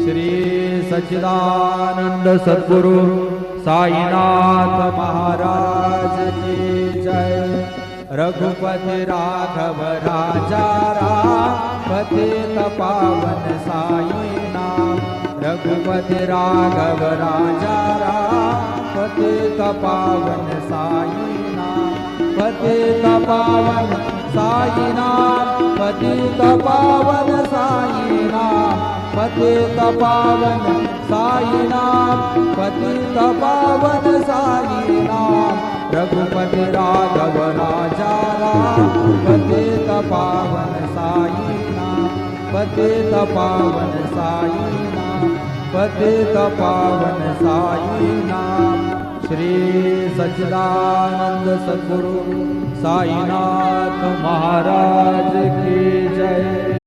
श्री सच्चिदानंद सद्गुरु साईनाथ महाराज की जय। रघुपति राघव राजा राम पतित पावन साई नाम। रघुपति राघव राजा राम पतित पावन साई नाम। पतित पावन साई नाम। पतित पावन साई नाम। पतित पावन साई नाम। पतित पावन साई नाम। रघुपति राघव राजा राम पतित पावन साई नाम। पतित पावन साई नाम। पतित पावन साई नाम। श्री सच्चिदानंद सद्गुरु साईनाथ महाराज की जय।